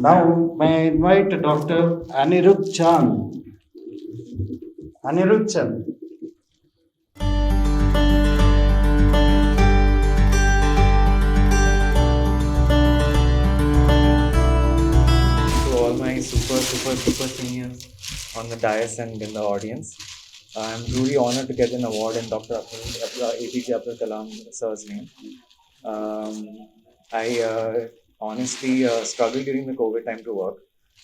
Now, may I invite Dr. Anirudh Chand. Anirudh Chand. To all my super seniors on the dais and in the audience. I'm truly honored to get an award in Dr. APJ Abdul Kalam sir's name. I honestly struggled during the COVID time to work.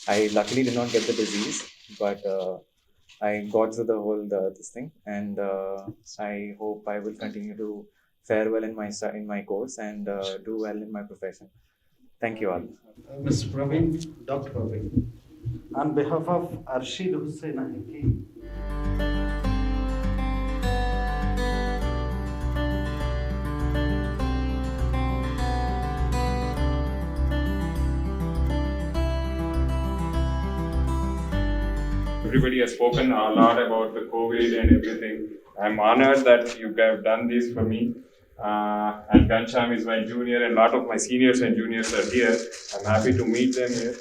I luckily did not get the disease, but I got through the whole this thing, and I hope I will continue to fare well in my course and do well in my profession. Thank you all. Mr. Praveen, Dr. Praveen. On behalf of Arshid Hussain Haki. Everybody has spoken a lot about the COVID and everything. I'm honored that you have done this for me. And Ghanshyam is my junior, and a lot of my seniors and juniors are here. I'm happy to meet them here.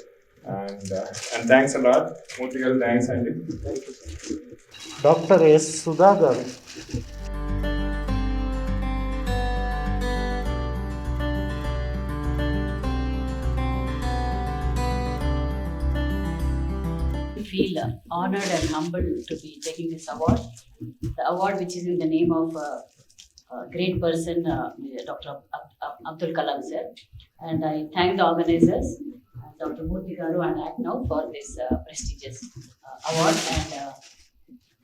And thanks a lot. Murthy, thanks, Andy. Dr. S. Sudhakar. Feel honored and humbled to be taking this award. The award which is in the name of a great person, Dr. Abdul Kalam sir. And I thank the organizers, Dr. Murthy Garu and ACNOW for this prestigious award. And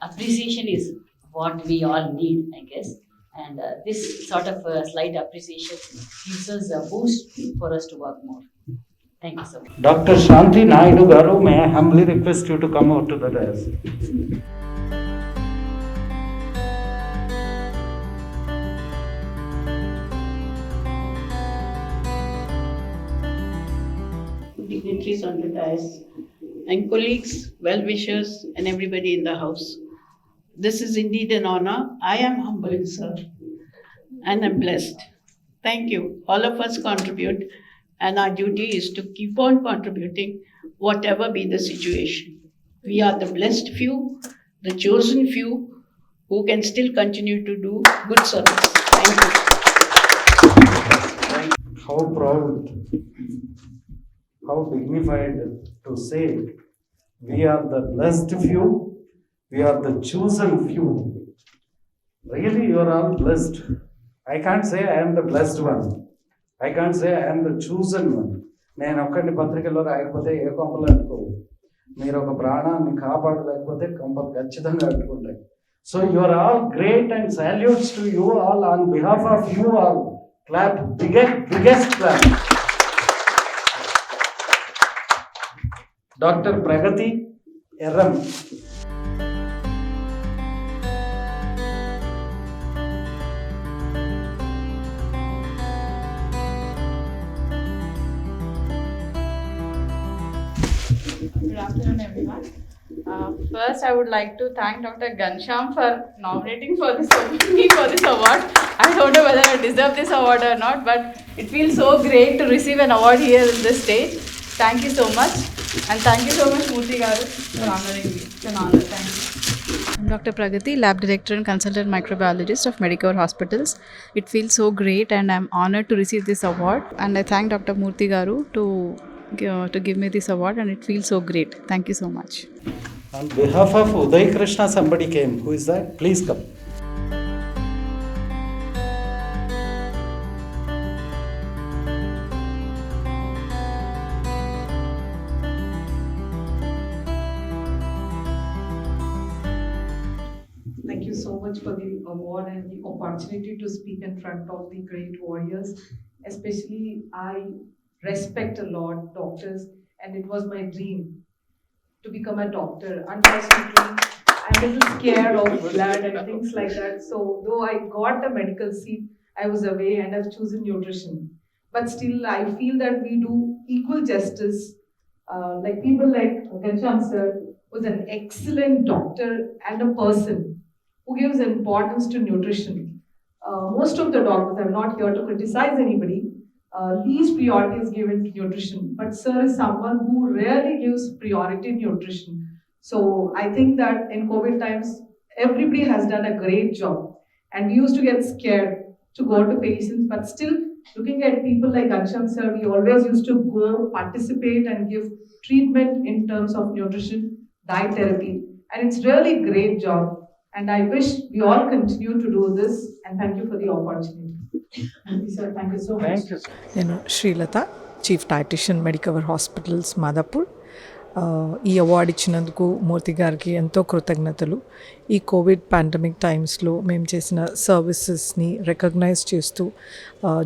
appreciation is what we all need, I guess. And this sort of slight appreciation gives us a boost for us to work more. Thank you so much. Dr. Shanti Naidu Garu, may I humbly request you to come out to the dais. Dignitaries on the dais, and colleagues, well-wishers, and everybody in the house. This is indeed an honor. I am humbled, sir, and I'm blessed. Thank you. All of us contribute, and our duty is to keep on contributing, whatever be the situation. We are the blessed few, the chosen few, who can still continue to do good service. Thank you. How proud, how dignified to say, we are the blessed few, we are the chosen few. Really, you are all blessed. I can't say I am the blessed one. I can't say I am the chosen one. నేను ఒక్కటి పత్రికల్లో రాయకపోతే ఏ కొంపలు అంటుకోవు. మీరు ఒక ప్రాణాన్ని కాపాడలేకపోతే కొంపలు ఖచ్చితంగా అంటుకుంటాయి. So you are all great and salutes to you all on behalf of you all. Clap, biggest clap. Doctor Pragathi Erram. Good afternoon, everyone. First, I would like to thank Dr. Ghanshyam for nominating me for this award. I don't know whether I deserve this award or not, but it feels so great to receive an award here in this stage. Thank you so much, and thank you so much, Murthy Garu, for honoring me. It's an honor. Thank you. I'm Dr. Pragati, Lab Director and Consultant Microbiologist of Medicare Hospitals. It feels so great, and I'm honored to receive this award. And I thank Dr. Murthy Garu to give me this award, and it feels so great. Thank you so much. On behalf of Uday Krishna, somebody came. Who is that? Please come. Thank you so much for the award and the opportunity to speak in front of the great warriors. Especially, I respect a lot doctors, and it was my dream to become a doctor. Unfortunately, I'm a little scared of blood and things like that. So though I got the medical seat, I was away and I've chosen nutrition. But still, I feel that we do equal justice. Like people like Ghanshyam sir was an excellent doctor and a person who gives importance to nutrition. Most of the doctors, I'm not here to criticize anybody, least priority is given to nutrition. But sir is someone who rarely gives priority to nutrition. So I think that in COVID times, everybody has done a great job. And we used to get scared to go to patients, but still looking at people like Ghanshyam sir, we always used to go participate and give treatment in terms of nutrition, diet therapy. And it's really great job. And I wish we all continue to do this. And thank you for the opportunity. Thank you, sir. Thank you so much. Thank you. నేను Srilatha chief dietitian Medicover hospitals Madhapur. ఈ award ఇచ్చినందుకు మూర్తి గారికి ఎంతో కృతజ్ఞతలు. ఈ Covid pandemic టైమ్స్లో మేము చేసిన సర్వీసెస్ని రికగ్నైజ్ చేస్తూ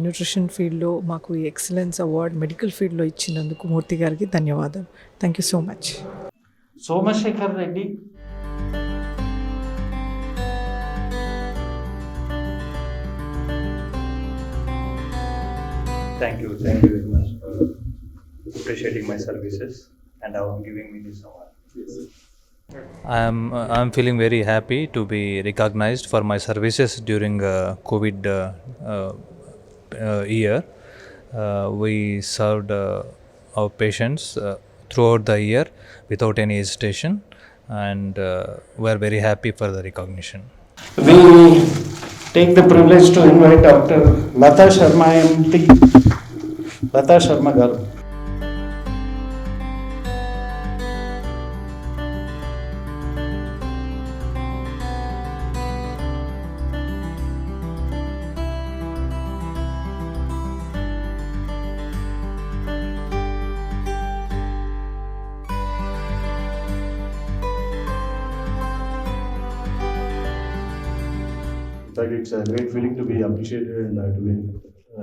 న్యూట్రిషన్ ఫీల్డ్లో మాకు ఈ ఎక్సలెన్స్ అవార్డ్ మెడికల్ ఫీల్డ్లో ఇచ్చినందుకు మూర్తి గారికి ధన్యవాదాలు. Thank you so much. Somasekhar Reddy. Thank you very much for appreciating my services and giving me this award. I'm feeling very happy to be recognized for my services during COVID year. We served our patients throughout the year without any hesitation, and we are very happy for the recognition. We take the privilege to invite Dr. Lata Sharma MT. Lata Sharma garu. In fact, it's a great feeling to be appreciated and to be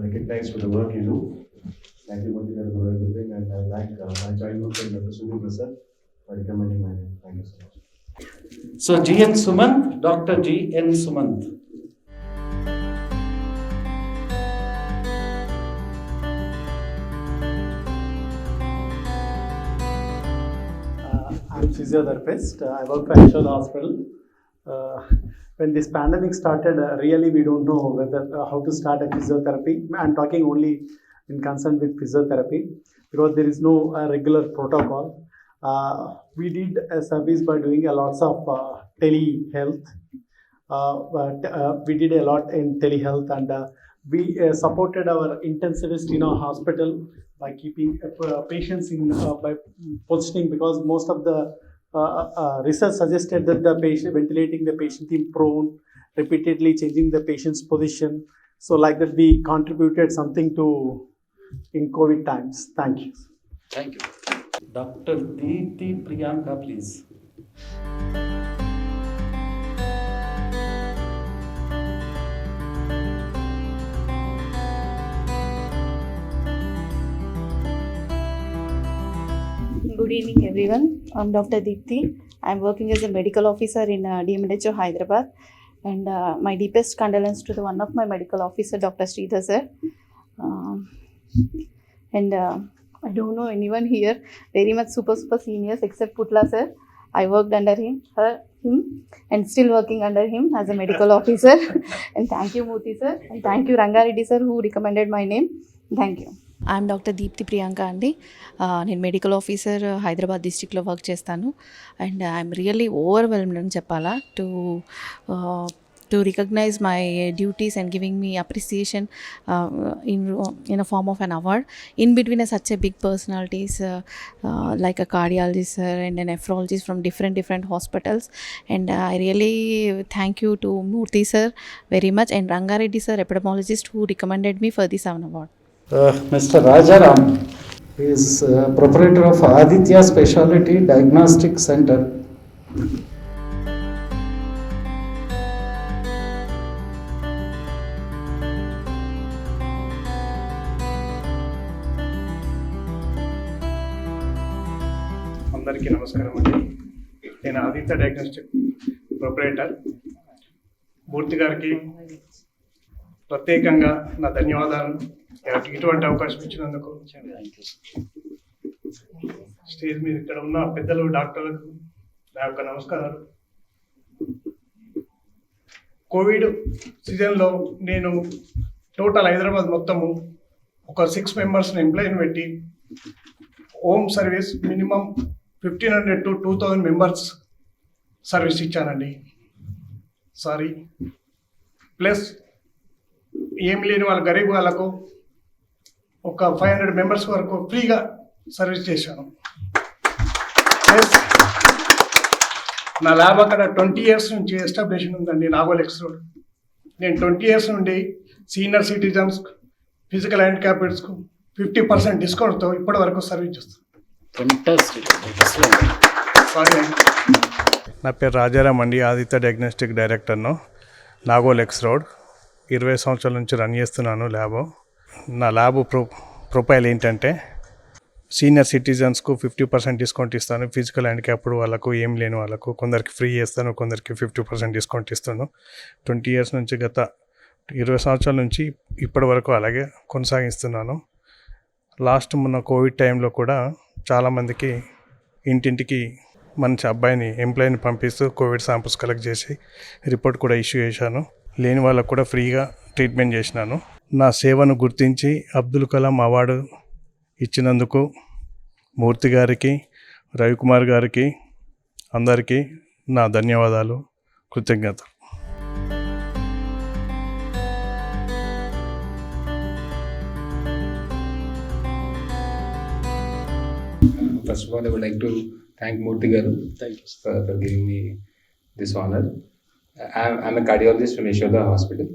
recognized for the work you do. Thank you, Murthy, for everything, and I thank my childhood friend Dr. Sudhir Prasad for recommending my name. Thank you so much. So G.N. Sumant, Dr. G.N. Sumant. I'm a physiotherapist. I work for Yashoda Hospital. When this pandemic started, really we don't know whether how to start a physiotherapy. I'm talking only in concern with physiotherapy because there is no regular protocol. We did a service by doing a lots of telehealth. We did a lot in telehealth, and we supported our intensivist in our hospital by keeping patients in by positioning, because most of the research suggested that the patient ventilating the patient in prone, repeatedly changing the patient's position. So like that we contributed something to in COVID times. Thank you. Thank you. Dr. Deepthi Priyanka, please. Good evening, everyone. I'm Dr. Deepthi. I'm working as a medical officer in DMHO Hyderabad, and my deepest condolence to the one of my medical officer, Dr. Sridhar sir. And I don't know anyone here very much super seniors except Putla sir. I worked under him, and still working under him as a medical officer. And thank you, Murthy sir, and thank you, Rangareddy sir, who recommended my name. Thank you. I'm doctor Deepthi Priyanka అండి. నేను medical officer Hyderabad డిస్ట్రిక్ట్లో work చేస్తాను. And I'm really overwhelmed అని చెప్పాలా to recognize my duties and giving me appreciation in a form of an award in between such a big personalities like a cardiologist sir and a nephrologist from different hospitals. And I really thank you to Murthy sir very much, and Rangareddy sir, epidemiologist, who recommended me for this award. Mr. Rajaram is proprietor of Aditya Specialty Diagnostic Center. అందరికీ నమస్కారం అండి. నేను Aditya diagnostic proprietor. మూర్తి గారికి ప్రత్యేకంగా నా ధన్యవాదాలు, ఇటువంటి అవకాశం ఇచ్చినందుకు. స్టేజ్ మీద ఇక్కడ ఉన్న పెద్దలు, డాక్టర్లకు నా యొక్క నమస్కారాలు. కోవిడ్ సీజన్లో నేను టోటల్ హైదరాబాద్ మొత్తము ఒక 6 మెంబర్స్ని ఎంప్లాయీని పెట్టి home service minimum 1500 to 2000 members service ఇచ్చానండి. సారీ, ప్లస్ ఏం లేని వాళ్ళ గరీబ్ వాళ్ళకు ఒక 500 మెంబర్స్ వరకు ఫ్రీగా సర్వీస్ చేశాను. ప్లస్ నా ల్యాబ్ అక్కడ 20 years నుంచి ఎస్టాబ్లిషన్ ఉందండి నాగోల్ ఎక్స్ రోడ్. నేను 20 years నుండి సీనియర్ సిటిజన్స్, ఫిజికల్ హ్యాండిక్యాప్డ్స్కు 50% డిస్కౌంట్తో ఇప్పటి వరకు సర్వీస్ చేస్తాను. సారీ అండి. నా పేరు రాజారాం అండి, ఆదిత్య డయాగ్నోస్టిక్ డైరెక్టర్ను, నాగోల్ ఎక్స్ రోడ్. 20 సంవత్సరాల నుంచి రన్ చేస్తున్నాను ల్యాబ్. నా ల్యాబ్ ప్రొఫైల్ ఏంటంటే సీనియర్ సిటిజన్స్కు 50% డిస్కౌంట్ ఇస్తాను, ఫిజికల్ హ్యాండిక్యాప్డ్ వాళ్ళకు, ఏం లేని వాళ్ళకు కొందరికి ఫ్రీ చేస్తాను, కొందరికి 50% డిస్కౌంట్ ఇస్తాను. 20 years నుంచి, గత 20 సంవత్సరాల నుంచి ఇప్పటి వరకు అలాగే కొనసాగిస్తున్నాను. లాస్ట్ మొన్న కోవిడ్ టైంలో కూడా చాలామందికి ఇంటింటికి మంచి అబ్బాయిని ఎంప్లాయీని పంపిస్తూ కోవిడ్ శాంపుల్స్ కలెక్ట్ చేసి రిపోర్ట్ కూడా ఇష్యూ చేశాను. లేని వాళ్ళకు కూడా ఫ్రీగా ట్రీట్మెంట్ చేసినాను. నా సేవను గుర్తించి అబ్దుల్ కలాం అవార్డు ఇచ్చినందుకు మూర్తి గారికి, రవికుమార్ గారికి, అందరికీ నా ధన్యవాదాలు, కృతజ్ఞతలు. First of all, I would like to thank Murthy Garu for giving me this honor. I'm a cardiologist from Yashoda Hospital,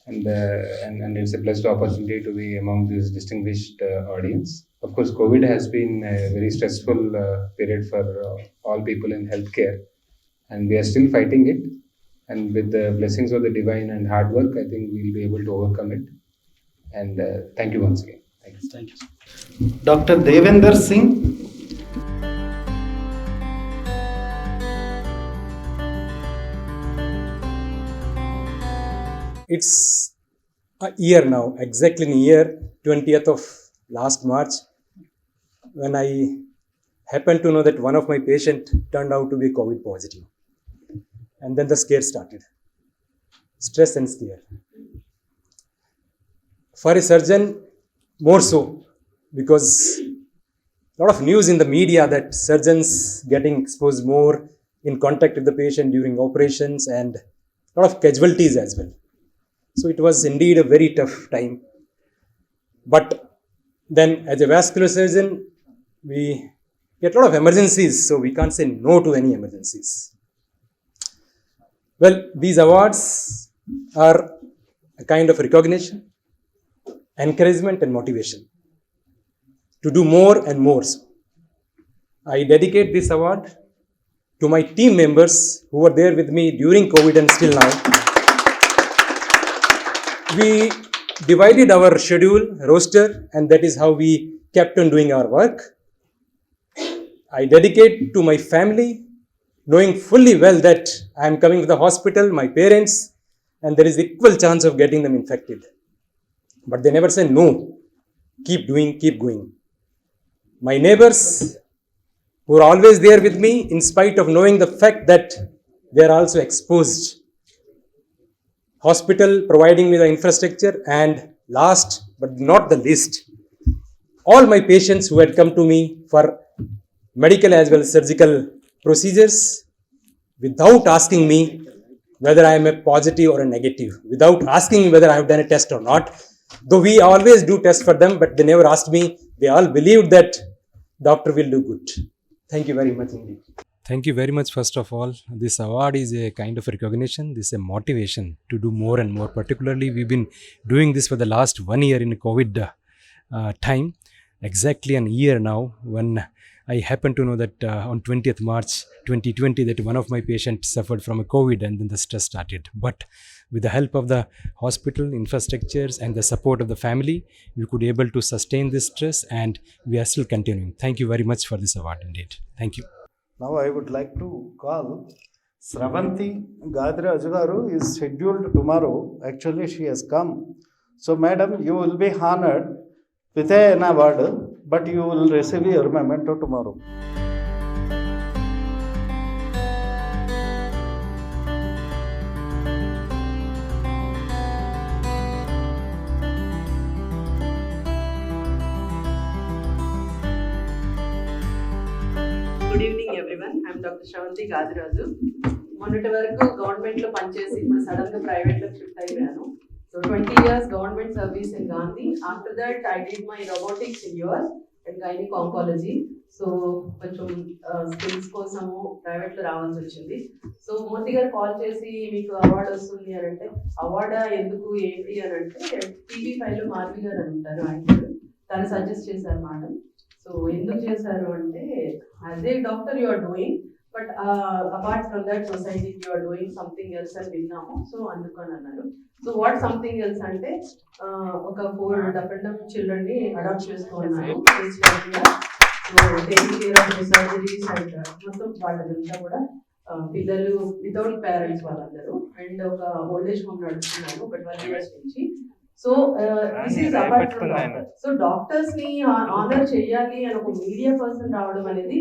and it's a blessed opportunity to be among this distinguished audience. Of course, COVID has been a very stressful period for all people in healthcare, and we are still fighting it. And with the blessings of the divine and hard work, I think we'll be able to overcome it. And thank you once again. Thank you. Dr. Devender Singh. It's a year now, exactly in a year, 20th of last March, when I happened to know that one of my patients turned out to be COVID positive. And then the scare started. Stress and scare. For a surgeon, more so, because a lot of news in the media that surgeons getting exposed more in contact with the patient during operations and a lot of casualties as well. So it was indeed a very tough time. But then as a vascular surgeon, we get a lot of emergencies, so we can't say no to any emergencies. Well, these awards are a kind of recognition, encouragement and motivation to do more and more. So I dedicate this award to my team members who were there with me during COVID and still now. We divided our schedule, roster, and that is how we kept on doing our work. I dedicate to my family, knowing fully well that I am coming to the hospital, my parents, and there is equal chance of getting them infected. But they never say no. Keep doing, keep going. My neighbors who are always there with me in spite of knowing the fact that they are also exposed. Hospital providing me the infrastructure, and last but not the least, all my patients who had come to me for medical as well as surgical procedures without asking me whether I am a positive or a negative, without asking me whether I have done a test or not. Though we always do tests for them, but they never asked me. They all believed that doctor will do good. Thank you very much indeed. Thank you very much. First of all, this award is a kind of recognition. This is a motivation to do more and more. Particularly, we've been doing this for the last 1 year in COVID time. Exactly a year now, when I happen to know that on 20th March 2020 that one of my patients suffered from a COVID, and then the stress started. But with the help of the hospital infrastructures and the support of the family, we could able to sustain this stress, and we are still continuing. Thank you very much for this award indeed. Thank you. Now I would like to call Sravanti Gadraju garu is scheduled tomorrow. Actually, she has come. So, madam, you will be honored with an award, but you will receive your memento tomorrow. Everyone. I'm doctor Sravanthi Gadiraju. మొన్నటి వరకు గవర్నమెంట్లో పనిచేసి ఇప్పుడు సడన్గా ప్రైవేట్లోకి shift అయిపోయాను. So 20 years government service in Gandhi. After that I did my robotics in US and gynaec oncology. So కొంచెం skills కోసము ప్రైవేట్లో రావాల్సి వచ్చింది. సో మూర్తి గారు కాల్ చేసి మీకు అవార్డు వస్తుంది అని అంటే, అవార్డా ఎందుకు ఏంటి అని అంటే, టీవీ ఫైవ్లో మాధవి గారు అని ఉంటారు, ఆయన తను సజెస్ట్ చేశారు మేడం. సో ఎందుకు చేశారు అంటే, as a doctor you are doing, but apart from that society you are doing something else అని విన్నాము. సో అందుకని అన్నారు. సో వాట్ సంథింగ్ ఎల్స్ అంటే, ఒక 4 డెఫ్ చిల్డ్రన్ని అడాప్ట్ చేసుకున్నాను. So taking care of surgeries and మొత్తం వాళ్ళంతా కూడా పిల్లలు వితౌట్ పేరెంట్స్ వాళ్ళందరూ. అండ్ ఒక ఓల్డేజ్ హోమ్ నడుపుతున్నాను ఒక 12 years నుంచి. So this is apart from doctor. So doctors ని ఆనర్ చేయాలి అని ఒక మీడియా పర్సన్ రావడం అనేది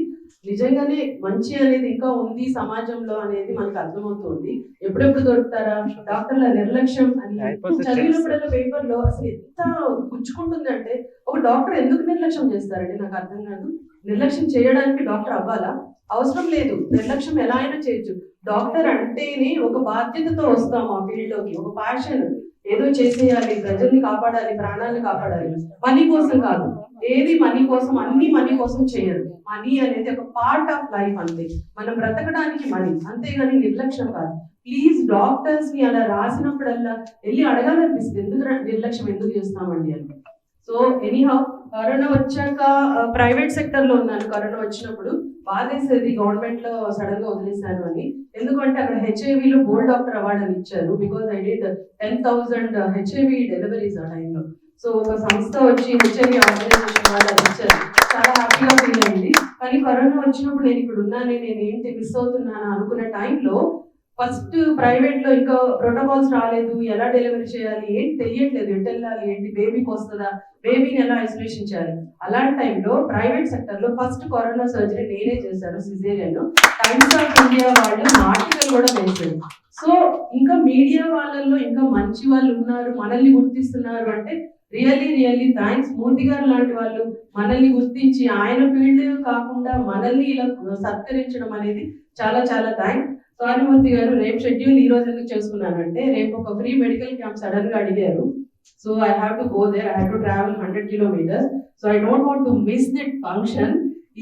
నిజంగానే మంచి అనేది ఇంకా ఉంది సమాజంలో అనేది మనకు అర్థమవుతుంది. ఎప్పుడెప్పుడు దొరుకుతారా డాక్టర్ల నిర్లక్ష్యం అని చదివినప్పుడల్లా పేపర్ లో అసలు ఎంత గుచ్చుకుంటుంది అంటే, ఒక డాక్టర్ ఎందుకు నిర్లక్ష్యం చేస్తారండి నాకు అర్థం కాదు. నిర్లక్ష్యం చేయడానికి డాక్టర్ అవ్వాలా? అవసరం లేదు. నిర్లక్ష్యం ఎలా అయినా చేయొచ్చు. డాక్టర్ అంటేనే ఒక బాధ్యతతో వస్తాము ఆ ఫీల్డ్ లోకి, ఒక ప్యాషన్, ఏదో చేసేయాలి, ప్రజల్ని కాపాడాలి, ప్రాణాలను కాపాడాలి. మనీ కోసం కాదు, ఏది మనీ కోసం, అన్ని మనీ కోసం చేయరు. మనీ అనేది ఒక పార్ట్ ఆఫ్ లైఫ్ అంతే, మనం బ్రతకడానికి మనీ, అంతేగాని నిర్లక్ష్యం కాదు. ప్లీజ్ డాక్టర్స్ ని అలా రాసినప్పుడల్లా వెళ్ళి అడగాలనిపిస్తుంది, ఎందుకు నిర్లక్ష్యం ఎందుకు చేస్తామండి అని. సో ఎనీహౌ కరోనా వచ్చాక ప్రైవేట్ సెక్టర్ లో ఉన్నాను. కరోనా వచ్చినప్పుడు బాధేసేది గవర్నమెంట్ లో సడన్ గా వదిలేశాను అని. ఎందుకంటే అక్కడ హెచ్ఐవిలో గోల్డ్ డాక్టర్ అవార్డు అని ఇచ్చారు. Because I did 10,000 HIV deliveries ఆ టైంలో. సో ఒక సంస్థ వచ్చి హెచ్ఐవి ఆర్గనైజేషన్ వాళ్ళు అది ఇచ్చారు. చాలా హ్యాపీగా ఫీల్ అయింది. కానీ కరోనా వచ్చినప్పుడు నేను ఇక్కడ ఉన్నానే, నేను ఏంటి మిస్ అవుతున్నాను అనుకున్న టైంలో ఫస్ట్ ప్రైవేట్ లో ఇంకా ప్రోటోకాల్స్ రాలేదు, ఎలా డెలివరీ చేయాలి ఏంటి తెలియట్లేదు, ఎటు వెళ్ళాలి ఏంటి, బేబీకి వస్తుందా, బేబీని ఎలా ఐసోలేషన్ చేయాలి. అలాంటి టైంలో ప్రైవేట్ సెక్టర్ లో ఫస్ట్ కరోనా సర్జరీ నేనే చేశాను, సిజేరియన్. టైమ్స్ ఆఫ్ ఇండియా వాళ్ళు ఆర్టికల్ కూడా వేశారు. సో ఇంకా మీడియా వాళ్ళల్లో ఇంకా మంచి వాళ్ళు ఉన్నారు, మనల్ని గుర్తిస్తున్నారు అంటే రియల్లీ థ్యాంక్స్. మూర్తి గారు లాంటి వాళ్ళు మనల్ని గుర్తించి ఆయన ఫీల్డ్ కాకుండా మనల్ని ఇలా సత్కరించడం అనేది చాలా థ్యాంక్స్. సారీ మూర్తి గారు, రేపు షెడ్యూల్ ఈ రోజు ఎందుకు చేసుకున్నానంటే, రేపు ఒక ఫ్రీ మెడికల్ క్యాంప్ సడన్ గా అడిగారు. So I have to go there, I have to travel 100 kilometers. So I don't want to miss that function.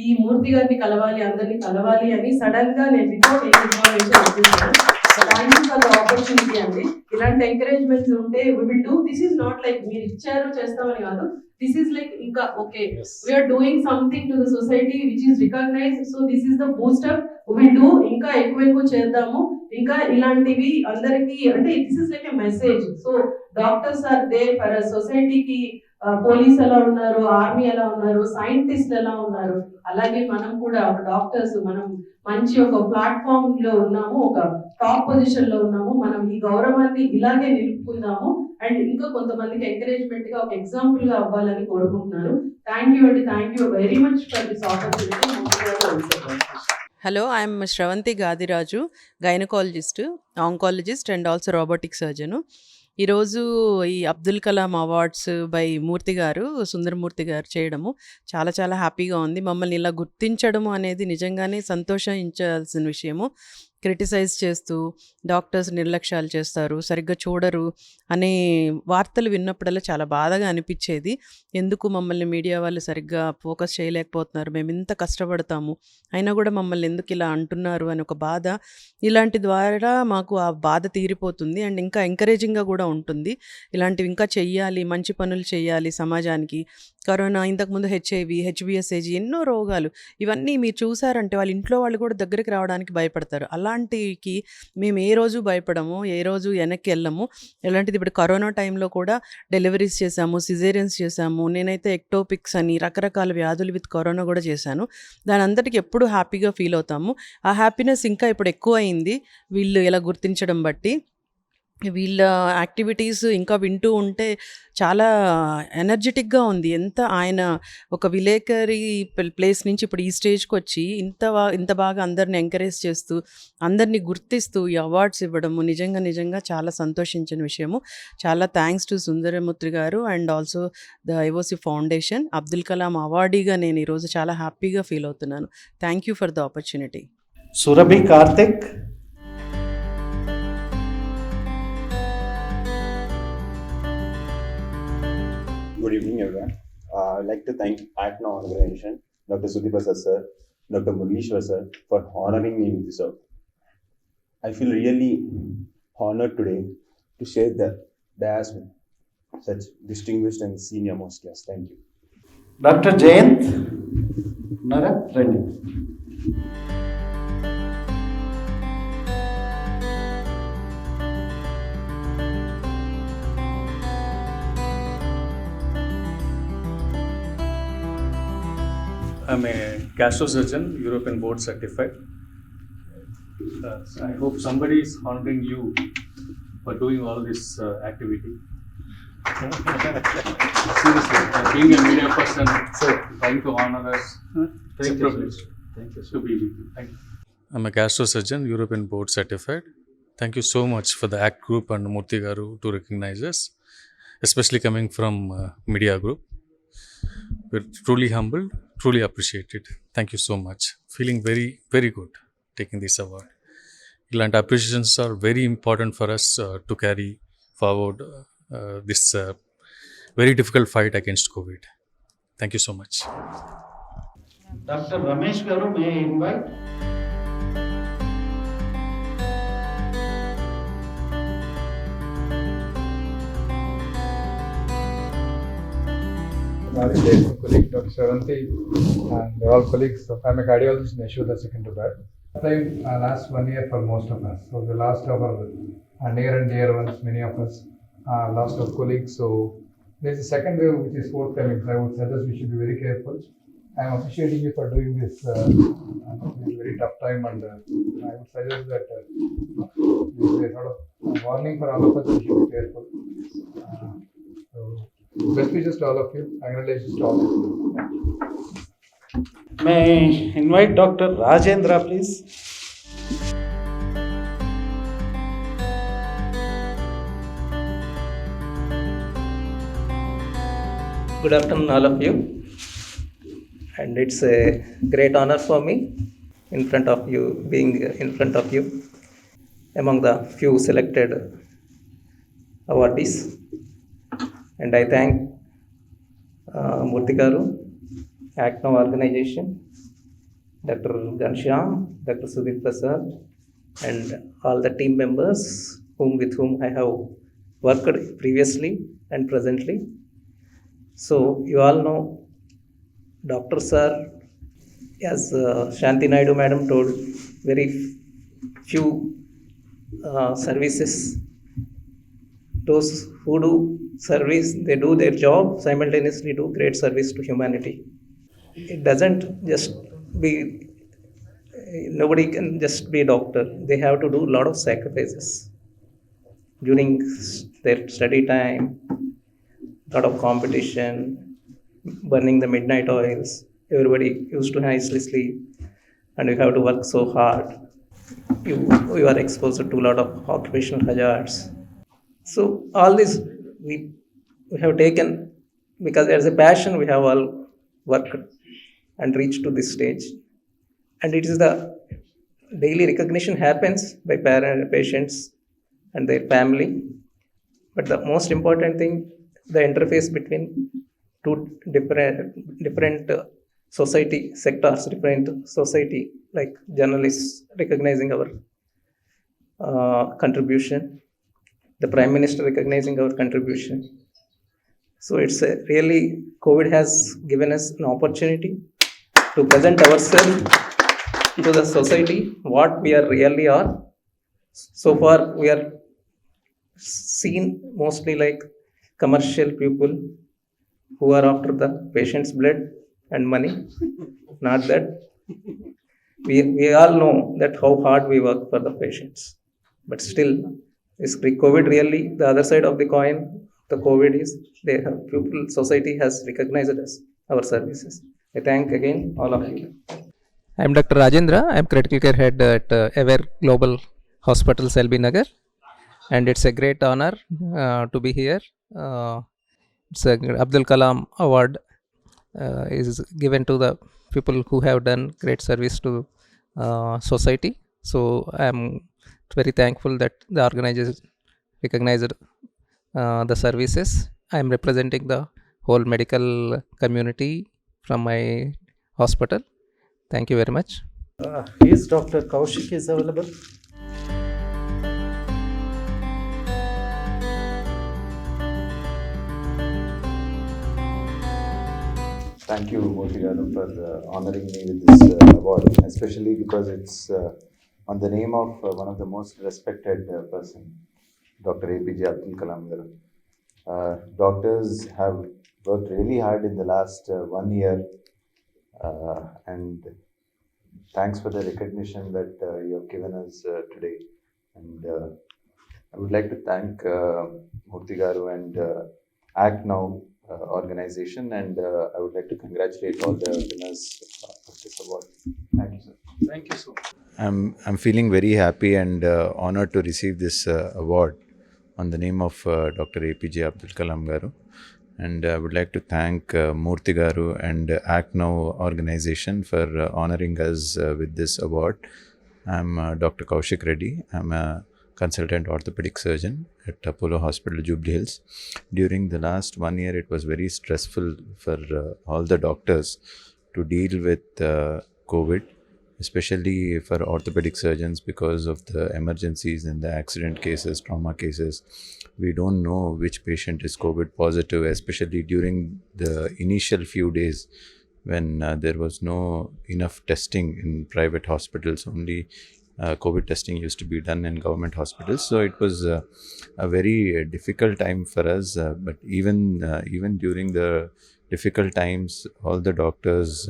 ఈ మూర్తి గారిని కలవాలి, అందరినీ కలవాలి అని సడన్ గా నేను వితౌట్ ఎనీ ఇన్ఫర్మేషన్ వచ్చేసాను. Thank you for the opportunity అండి. ఇలాంటి ఎంకరేజ్మెంట్స్ ఉంటే we will do. This is not like మీరు ఇచ్చారు చేస్తామని కాదు, దిస్ ఈస్ లైక్ ఇంకా okay we're doing something to the society which is recognized. So this is the booster. Will do, ఇంకా ఎక్కువ చేద్దాము. ఇంకా ఇలాంటివి అందరికీ అంటే this is like a message. So doctors are there for సొసైటీకి. పోలీస్ ఎలా ఉన్నారు, ఆర్మీ ఎలా ఉన్నారు, సైంటిస్ట్లు ఎలా ఉన్నారు, అలాగే మనం కూడా ఒక డాక్టర్స్ మనం మంచి ఒక ప్లాట్ఫామ్ లో ఉన్నాము, ఒక టాప్ పొజిషన్ లో ఉన్నాము. మనం ఈ గౌరవాన్ని ఇలాగే నిలుపుకుందాము అండ్ ఇంకా కొంతమందికి ఎంకరేజ్మెంట్ గా ఒక ఎగ్జాంపుల్ గా అవ్వాలని కోరుకుంటున్నాను. థ్యాంక్ యూ అండి, thank you very much for this opportunity. Hello, I am Shravanti Gadiraju, gynecologist, oncologist and also robotic surgeon. ఈరోజు ఈ అబ్దుల్ కలాం అవార్డ్స్ బై మూర్తి గారు, సుందరమూర్తి గారు చేయడము చాలా హ్యాపీగా ఉంది. మమ్మల్ని ఇలా గుర్తించడము అనేది నిజంగానే సంతోషించాల్సిన విషయము. క్రిటిసైజ్ చేస్తూ డాక్టర్స్ నిర్లక్ష్యాలు చేస్తారు, సరిగ్గా చూడరు అనే వార్తలు విన్నప్పుడల్లా చాలా బాధగా అనిపించేది. ఎందుకు మమ్మల్ని మీడియా వాళ్ళు సరిగ్గా ఫోకస్ చేయలేకపోతున్నారు, మేము ఇంత కష్టపడతాము అయినా కూడా మమ్మల్ని ఎందుకు ఇలా అంటున్నారు అని ఒక బాధ. ఇలాంటి ద్వారా మాకు ఆ బాధ తీరిపోతుంది అండ్ ఇంకా ఎంకరేజింగ్గా కూడా ఉంటుంది. ఇలాంటివి ఇంకా చెయ్యాలి, మంచి పనులు చేయాలి సమాజానికి. కరోనా, ఇంతకుముందు హెచ్ఐవి, హెచ్బిఎస్ఏజీ, ఎన్నో రోగాలు, ఇవన్నీ మీరు చూసారంటే వాళ్ళ ఇంట్లో వాళ్ళు కూడా దగ్గరికి రావడానికి భయపడతారు. అలాంటికి మేము ఏ రోజు భయపడము, ఏ రోజు వెనక్కి వెళ్ళము. ఎలాంటిది ఇప్పుడు కరోనా టైంలో కూడా డెలివరీస్ చేశాము, సిజేరియన్స్ చేశాము. నేనైతే ఎక్టోపిక్స్ అని రకరకాల వ్యాధులు విత్ కరోనా కూడా చేశాను. దాని అంతటికి ఎప్పుడు హ్యాపీగా ఫీల్ అవుతాము. ఆ హ్యాపీనెస్ ఇంకా ఇప్పుడు ఎక్కువ అయింది వీళ్ళు ఇలా గుర్తించడం బట్టి. వీళ్ళ యాక్టివిటీస్ ఇంకా వింటూ ఉంటే చాలా ఎనర్జెటిక్గా ఉంది. ఎంత ఆయన ఒక విలేకరి ప్లేస్ నుంచి ఇప్పుడు ఈ స్టేజ్కి వచ్చి ఇంత బాగా అందరిని ఎంకరేజ్ చేస్తూ అందరినీ గుర్తిస్తూ ఈ అవార్డ్స్ ఇవ్వడము నిజంగా చాలా సంతోషించిన విషయము. చాలా థ్యాంక్స్ టు సుందరమూర్తి గారు and also the IOC foundation. Abdul Kalam అవార్డీగా నేను ఈరోజు చాలా హ్యాపీగా ఫీల్ అవుతున్నాను. Thank you for the opportunity. Surabhi Karthik. Good evening, everyone. I'd like to thank ACNA organization, Dr. Sudhir Prasad sir, Dr. Murlishwar sir, for honoring me with this award. I feel really honored today to share the dais with such distinguished and senior most guests. Thank you. Dr. Jayant. Nara Rendi. I'm a gastrosurgeon, European board certified. I hope somebody is honoring you for doing all this activity. Seriously, being a media person, trying to honor us, it's a privilege. Thank you to be with you. Thank you. I'm a gastrosurgeon, European board certified. Thank you so much for the ACT group and Murthy Garu to recognize us, especially coming from media group. We're truly humbled, truly appreciated. Thank you so much. Feeling very, very good taking this award. Ilanti appreciations are very important for us to carry forward this very difficult fight against COVID. Thank you so much. Dr. Ramesh Garu, may I invite? My colleague Dr. Shravanti and all colleagues. I'm a cardiologist in Yashoda Secunderabad. Last 1 year for most of us. So the last of our near and dear ones, many of us lost our colleagues. So there's a second wave which is forthcoming. So I would suggest we should be very careful. I'm appreciating you for doing this very tough time, and I would suggest that there's a sort of warning for all of us that we should be careful. Best wishes to all of you. Congratulations to all of you. May I invite Dr. Rajendra, please? Good afternoon, all of you. And it's a great honor for me being in front of you among the few selected awardees. And I thank Murthy Garu, ACNA organization, Dr. Ghanshyam, Dr. Sudhir Prasad, and all the team members with whom I have worked previously and presently. So you all know Dr. Sir, as Shanti Naidu Madam told, very few services. Those who do service, they do their job, simultaneously do great service to humanity. It doesn't just be, nobody can just be a doctor. They have to do a lot of sacrifices during their study time, lot of competition, burning the midnight oils. Everybody used to nicely sleep, and you have to work so hard. You are exposed to a lot of occupational hazards. So all this we have taken because there's a passion. We have all worked and reached to this stage, and it is the daily recognition happens by patients and their family. But the most important thing, the interface between two different society sectors, different society, like journalists recognizing our contribution, the Prime Minister recognizing our contribution. So it's really, COVID has given us an opportunity to present ourselves to the society, what we are really are. So far, we are seen mostly like commercial people who are after the patient's blood and money. Not that. We all know that how hard we work for the patients. But still, Is COVID really the other side of the coin? The COVID is they have people, society has recognized us, our services. I thank again all of you. I'm Dr. Rajendra. I'm critical care head at Aware Global Hospital, Selby Nagar, and it's a great honor to be here. It's a Abdul Kalam Award is given to the people who have done great service to society. So I'm very thankful that the organizers recognized the services. I'm representing the whole medical community from my hospital. Thank you very much. Is Dr. Kaushik is available? Thank you, Murthy Garu, for honoring me with this award, especially because it's on the name of one of the most respected person, Dr. APJ Abdul Kalam Garu. Doctors have worked really hard in the last 1 year, and thanks for the recognition that you have given us today. And I would like to thank Murthy Garu and Act Now organization, and I would like to congratulate all the winners of this award. Thank you, sir. Thank you so much. I'm feeling very happy and honored to receive this award on the name of Dr. APJ Abdul Kalam Garu, and I would like to thank Murthy Garu and Act Now organization for honoring us with this award. I'm Dr. Kaushik Reddy. I'm a consultant orthopedic surgeon at Apollo Hospital, Jubilee Hills. During the last 1 year, it was very stressful for all the doctors to deal with COVID, especially for orthopedic surgeons because of the emergencies and the accident cases, trauma cases. We don't know which patient is COVID positive, especially during the initial few days when there was no enough testing in private hospitals. Only COVID testing used to be done in government hospitals, so it was a very difficult time for us. But even during the difficult times, all the doctors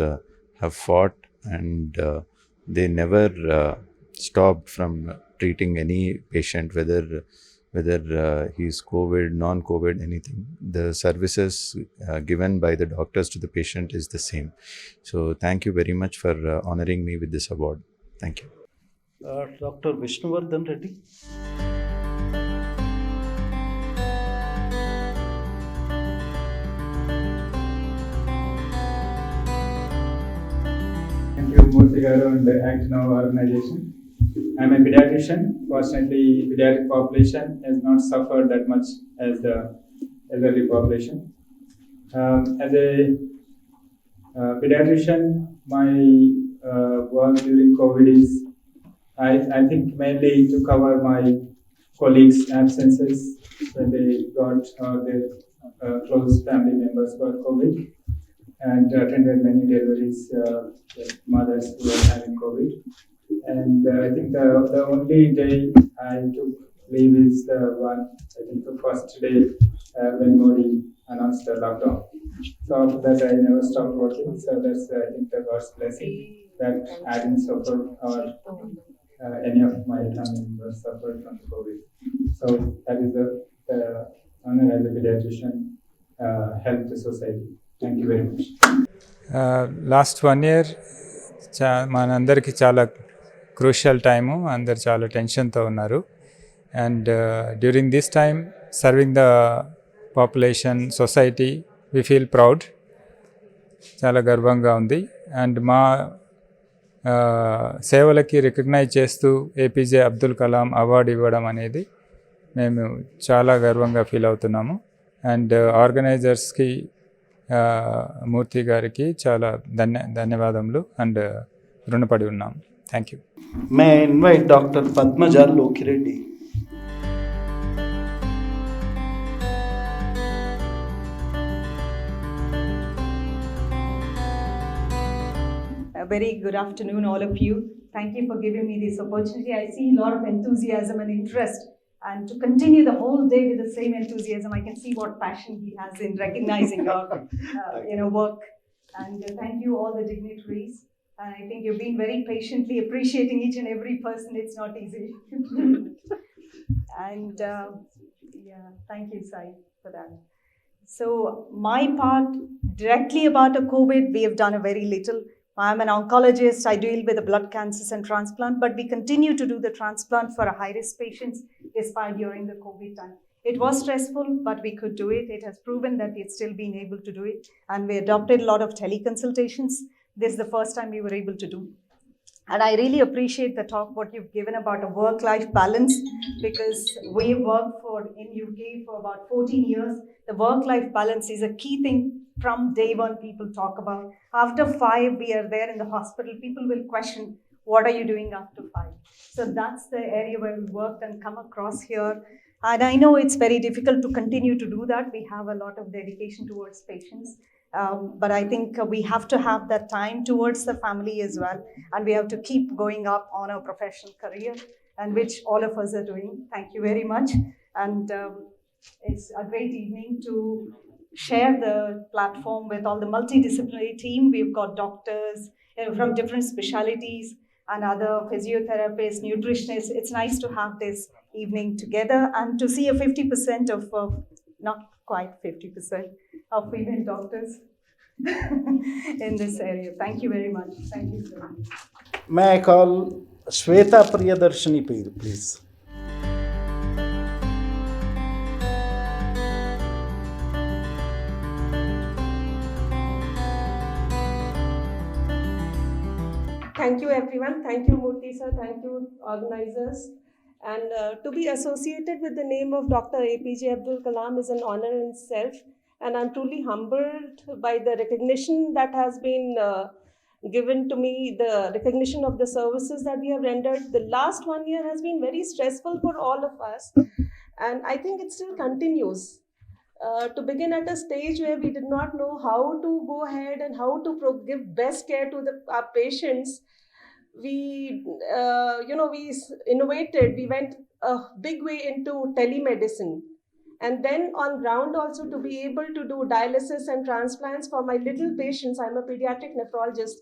have fought, and they never stopped from treating any patient, whether he's COVID, non-COVID, anything. The services given by the doctors to the patient is the same. So thank you very much for honoring me with this award. Thank you. Dr. Vishnuvardhan Reddy. Thank you, Murthy Garu and the Act Now organization. I'm a pediatrician. Fortunately, pediatric population has not suffered that much as the elderly population. As a pediatrician, my work during COVID is I think mainly to cover my colleagues' absences when they got or their close family members got COVID, and attended many deliveries with mothers who were having COVID. And I think the only day I took leave is the one, I think the first day when Modi announced the lockdown. So after that I never stopped working. So that's I think the God's blessing that I didn't suffer or any of my family members suffered from COVID. So that is the honor as a pediatrician help the society. Thank you very much. Last 1 year మనందరికీ చాలా crucial time, అందరు చాలా టెన్షన్తో ఉన్నారు. And during this time serving the population, society, we feel proud. చాలా గర్వంగా ఉంది. And మా సేవలకి రికగ్నైజ్ చేస్తూ ఏపీజే అబ్దుల్ కలాం అవార్డు ఇవ్వడం అనేది మేము చాలా గర్వంగా ఫీల్ అవుతున్నాము. అండ్ ఆర్గనైజర్స్కి, మూర్తి గారికి చాలా ధన్యవాదములు అండ్ రుణపడి ఉన్నాం. Thank you. May I invite Dr. Padmaja Lokireddy. A very good afternoon, all of you. Thank you for giving me this opportunity. I see a lot of enthusiasm and interest, and to continue the whole day with the same enthusiasm, I can see what passion he has in recognizing our work. And thank you all the dignitaries. I think you've been very patiently appreciating each and every person. It's not easy. And yeah, thank you, Sai, for that. So my part directly about the COVID, we have done a very little. I'm an oncologist. I deal with the blood cancers and transplant, but we continue to do the transplant for high-risk patients despite during the COVID time. It was stressful, but we could do it. It has proven that we've still been able to do it. And we adopted a lot of teleconsultations. This is the first time we were able to do. And I really appreciate the talk, what you've given about a work-life balance, because we worked in UK for about 14 years. The work-life balance is a key thing from day one people talk about. After 5, we are there in the hospital. People will question, what are you doing after 5? So that's the area where we worked and come across here. And I know it's very difficult to continue to do that. We have a lot of dedication towards patients. But I think we have to have that time towards the family as well. And we have to keep going up on our professional career, and which all of us are doing. Thank you very much. And it's a great evening to share the platform with all the multidisciplinary team. We've got doctors from different specialties and other physiotherapists, nutritionists. It's nice to have this evening together and to see a 50% of, not quite 50% of female doctors in this area. Thank you very much. Thank you so much. May I call Shweta Priyadarshini, please? Thank you, everyone. Thank you, Murthy sir. Thank you, organizers. And to be associated with the name of Dr. APJ Abdul Kalam is an honor in itself. And I'm truly humbled by the recognition that has been given to me, the recognition of the services that we have rendered. The last 1 year has been very stressful for all of us. And I think it still continues. To begin at a stage where we did not know how to go ahead and how to give best care to our patients, we innovated. We went a big way into telemedicine, and then on ground also to be able to do dialysis and transplants for my little patients. I'm a pediatric nephrologist.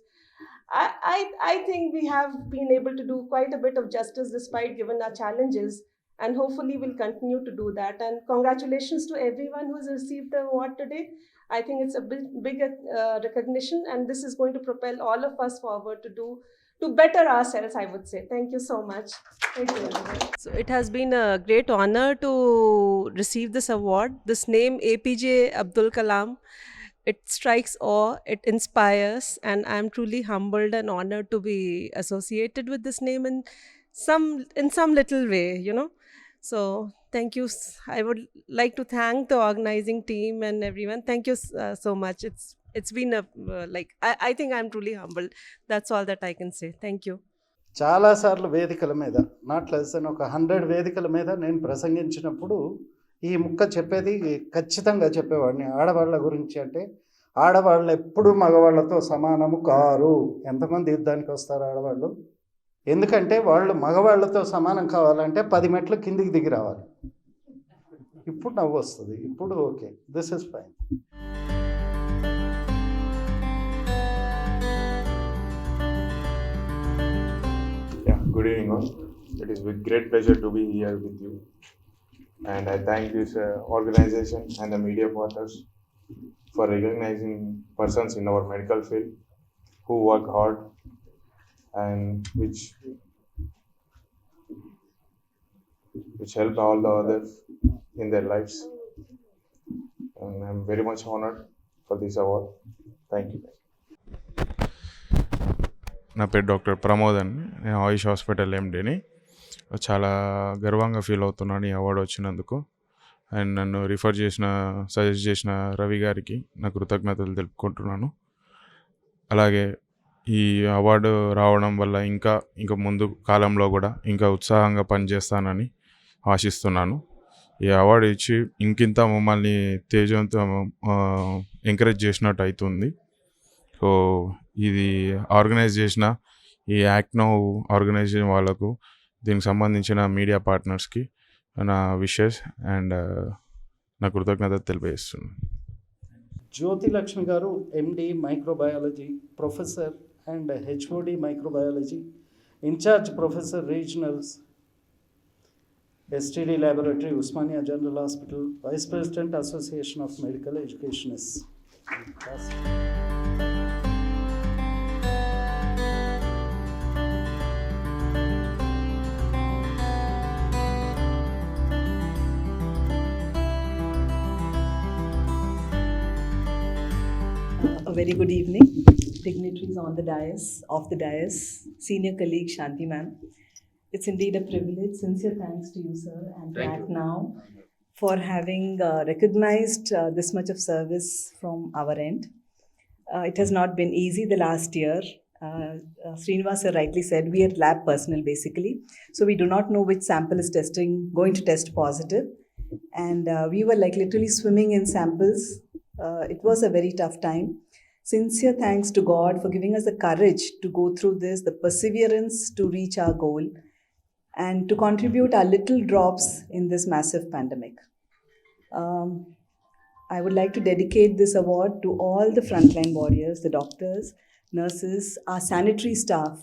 I think we have been able to do quite a bit of justice despite given our challenges, and hopefully we'll continue to do that. And congratulations to everyone who has received the award today. I think it's a big recognition, and this is going to propel all of us forward to better ourselves, I would say. Thank you so much. Thank you. So it has been a great honor to receive this award. This name, APJ Abdul Kalam, it strikes awe, it inspires, and I'm truly humbled and honored to be associated with this name in some little way, So thank you. I would like to thank the organizing team and everyone. Thank you so much. It's been I think I'm truly humbled. That's all that I can say. Thank you. చాలాసార్లు వేదికల మీద not less than ఒక 100 వేదికల మీద నేను ప్రసంగించినప్పుడు ఈ ముక్క చెప్పేది ఖచ్చితంగా చెప్పేవాడిని. ఆడవాళ్ళ గురించి అంటే ఆడవాళ్ళు ఎప్పుడు మగవాళ్ళతో సమానము కారు. ఎంతమంది యుద్ధానికి వస్తారు ఆడవాళ్ళు? ఎందుకంటే వాళ్ళు మగవాళ్ళతో సమానం కావాలంటే 10 మెట్లు కిందికి దిగి రావాలి. ఇప్పుడు నవ్వు వస్తుంది. ఇప్పుడు okay, this is fine. Good evening all. It is with great pleasure to be here with you, and I thank this organization and the media partners for recognizing persons in our medical field who work hard and which help all the others in their lives, and I'm very much honored for this award. Thank you. నా పేరు doctor Pramod అండి. నేను ఆయుష్ hospital ఎండీని. చాలా గర్వంగా feel అవుతున్నాను ఈ award వచ్చినందుకు. And నన్ను సజెస్ట్ చేసిన రవి గారికి నా కృతజ్ఞతలు తెలుపుకుంటున్నాను. అలాగే ఈ అవార్డు రావడం వల్ల ఇంకా ముందు కాలంలో కూడా ఇంకా ఉత్సాహంగా పనిచేస్తానని ఆశిస్తున్నాను. ఈ అవార్డు ఇచ్చి ఇంకింత మమ్మల్ని తేజంతో ఎంకరేజ్ చేసినట్టు అవుతుంది. సో ఇది ఆర్గనైజ్ చేసిన ఈ యాక్ట్ నౌ ఆర్గనైజేషన్ వాళ్ళకు, దీనికి సంబంధించిన మీడియా పార్ట్నర్స్కి నా విషెస్ అండ్ నా కృతజ్ఞత తెలియజేస్తున్నాను. జ్యోతి లక్ష్మి గారు MD microbiology, professor and HOD microbiology, incharge professor regionals. STD Laboratory, Usmania General Hospital, Vice President, Association of Medical Educationists. A very good evening, dignitaries on the dais, off the dais, senior colleague Shanti ma'am. It's indeed a privilege. Sincere thanks to you, sir, and to Act Now for having recognized this much of service from our end. It has not been easy the last year. Srinivas sir rightly said, we are lab personnel basically. So we do not know which sample is going to test positive. And we were like literally swimming in samples. It was a very tough time. Sincere thanks to God for giving us the courage to go through this, the perseverance to reach our goal, and to contribute our little drops in this massive pandemic. I would like to dedicate this award to all the frontline warriors, the doctors, nurses, our sanitary staff,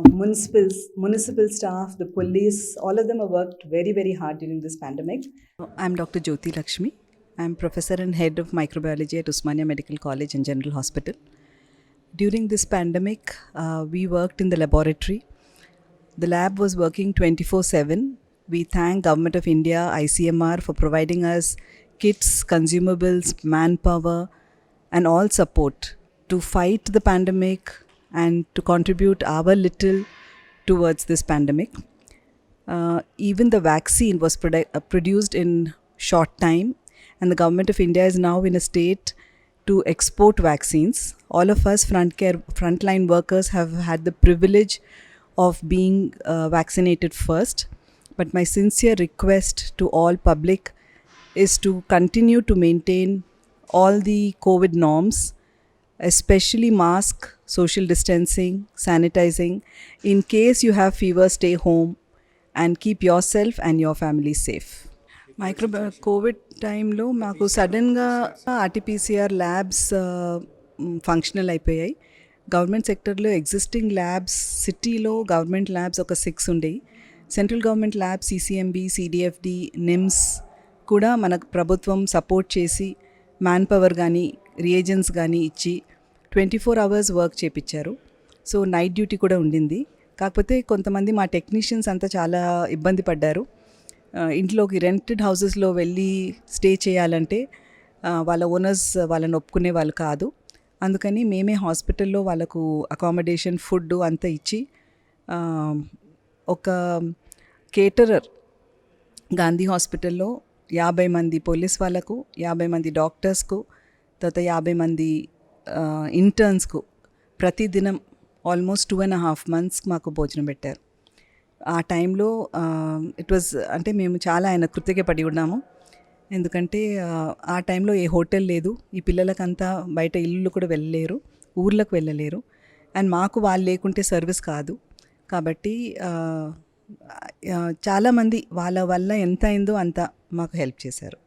municipal staff, the police. All of them have worked very, very hard during this pandemic. I'm Dr. Jyoti Lakshmi. I'm Professor and Head of Microbiology at Usmania Medical College and General Hospital. During this pandemic, we worked in the laboratory. The lab was working 24/7. We thank Government of India, ICMR for providing us kits, consumables, manpower and all support to fight the pandemic and to contribute our little towards this pandemic. Even the vaccine was produced in short time, and the Government of India is now in a state to export vaccines. All of us frontline workers have had the privilege of being vaccinated first. But my sincere request to all public is to continue to maintain all the COVID norms, especially mask, social distancing, sanitizing. In case you have fever, stay home and keep yourself and your family safe. Covid టైంలో మాకు సడన్గా RTPCR labs functional అయిపోయాయి. Government సెక్టర్లో existing labs, సిటీలో government labs ఒక 6 ఉండేవి. Central government labs CCMB, CDFD, NIMS కూడా మనకు ప్రభుత్వం సపోర్ట్ చేసి మ్యాన్ పవర్ కానీ రియేజెంట్స్ కానీ ఇచ్చి 24 hours వర్క్ చేపించారు. సో నైట్ డ్యూటీ కూడా ఉండింది. కాకపోతే కొంతమంది మా టెక్నీషియన్స్ అంతా చాలా ఇబ్బంది పడ్డారు. ఇంట్లోకి రెంటెడ్ హౌసెస్లో వెళ్ళి స్టే చేయాలంటే వాళ్ళ ఓనర్స్ వాళ్ళని ఒప్పుకునే వాళ్ళు కాదు. అందుకని మేమే హాస్పిటల్లో వాళ్ళకు అకామిడేషన్, ఫుడ్ అంతా ఇచ్చి ఒక కేటరర్ గాంధీ హాస్పిటల్లో 50 మంది పోలీస్ వాళ్ళకు, 50 మంది డాక్టర్స్కు, తర్వాత 50 మంది ఇంటర్న్స్కు ప్రతిదినం ఆల్మోస్ట్ 2.5 months మాకు భోజనం పెట్టారు. ఆ టైంలో ఇట్ వాజ్ అంటే మేము చాలా ఆయన కృతజ్ఞపడి ఉన్నాము. ఎందుకంటే ఆ టైంలో ఏ హోటల్ లేదు, ఈ పిల్లలకంతా బయట ఇల్లు కూడా వెళ్ళలేరు, ఊర్లకు వెళ్ళలేరు, అండ్ మాకు వాళ్ళు లేకుంటే సర్వీస్ కాదు. కాబట్టి చాలామంది వాళ్ళ వల్ల ఎంత అయిందో అంత మాకు హెల్ప్ చేశారు.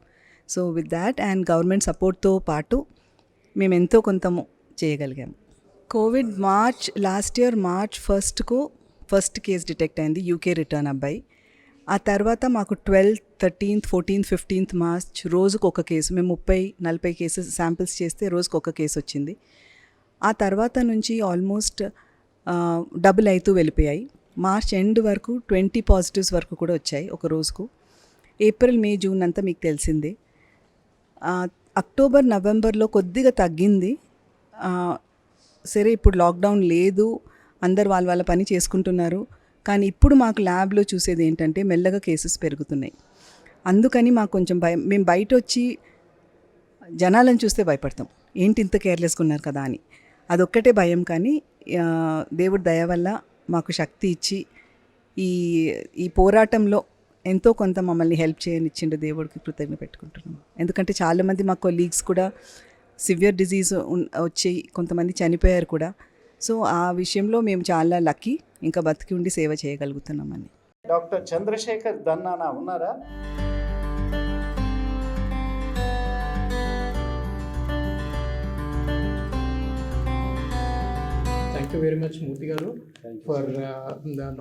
So with that and government సపోర్ట్తో పాటు మేము ఎంతో కొంత చేయగలిగాము. కోవిడ్ లాస్ట్ ఇయర్ మార్చ్ 1కు ఫస్ట్ కేసు డిటెక్ట్ అయింది, యూకే రిటర్న్ అబ్బాయి. ఆ తర్వాత మాకు 12th, 13th, 14th, 15th March రోజుకు ఒక కేసు, మేము 30-40 కేసెస్ శాంపిల్స్ చేస్తే రోజుకు ఒక కేసు వచ్చింది. ఆ తర్వాత నుంచి ఆల్మోస్ట్ డబుల్ అవుతూ వెళ్ళిపోయాయి. మార్చ్ ఎండ్ వరకు 20 positives వరకు కూడా వచ్చాయి ఒక రోజుకు. ఏప్రిల్, మే, జూన్ అంతా మీకు తెలిసిందే. అక్టోబర్, నవంబర్లో కొద్దిగా తగ్గింది. సరే ఇప్పుడు లాక్డౌన్ లేదు, అందరు వాళ్ళ పని చేసుకుంటున్నారు. కానీ ఇప్పుడు మాకు ల్యాబ్లో చూసేది ఏంటంటే మెల్లగా కేసెస్ పెరుగుతున్నాయి. అందుకని మాకు కొంచెం భయం. మేము బయట వచ్చి జనాలను చూస్తే భయపడతాం, ఏంటి ఇంత కేర్లెస్గా ఉన్నారు కదా అని. అదొక్కటే భయం. కానీ దేవుడి దయ వల్ల మాకు శక్తి ఇచ్చి ఈ పోరాటంలో ఎంతో కొంత మమ్మల్ని హెల్ప్ చేయనిచ్చిండు దేవుడికి కృతజ్ఞత పెట్టుకుంటున్నాం. ఎందుకంటే చాలామంది మా కొలీగ్స్ కూడా సివియర్ డిజీజ్ వచ్చి కొంతమంది చనిపోయారు కూడా. సో ఆ విషయంలో మేము చాలా లక్కీ, ఇంకా బతికి ఉండి సేవ చేయగలుగుతున్నామని. డాక్టర్ చంద్రశేఖర్ దన్నానా ఉన్నారా? Thank you very much, Murthy Garu, for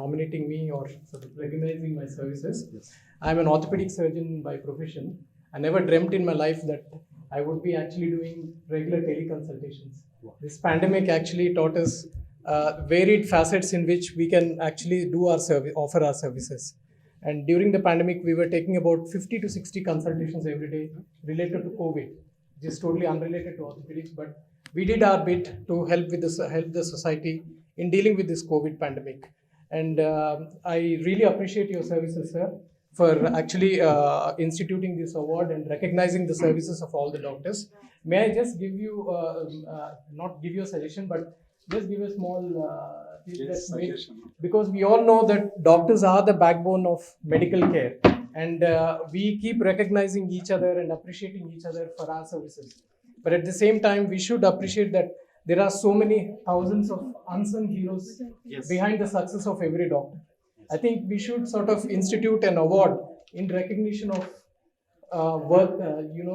nominating me or sort of recognizing my services. I'm an orthopedic surgeon by profession. I never dreamt in my life that I would be actually doing regular teleconsultations. This pandemic actually taught us varied facets in which we can actually do our service, offer our services. And during the pandemic, we were taking about 50 to 60 consultations every day related to COVID, which is totally unrelated to orthopedics. But we did our bit to help the society in dealing with this COVID pandemic. And I really appreciate your services, sir, for actually instituting this award and recognizing the services of all the doctors. May I just give you, not give you a suggestion, but just give a small because we all know that doctors are the backbone of medical care, and we keep recognizing each other and appreciating each other for our services. But at the same time, we should appreciate that there are so many thousands of unsung heroes behind the success of every doctor. I think we should sort of institute an award in recognition of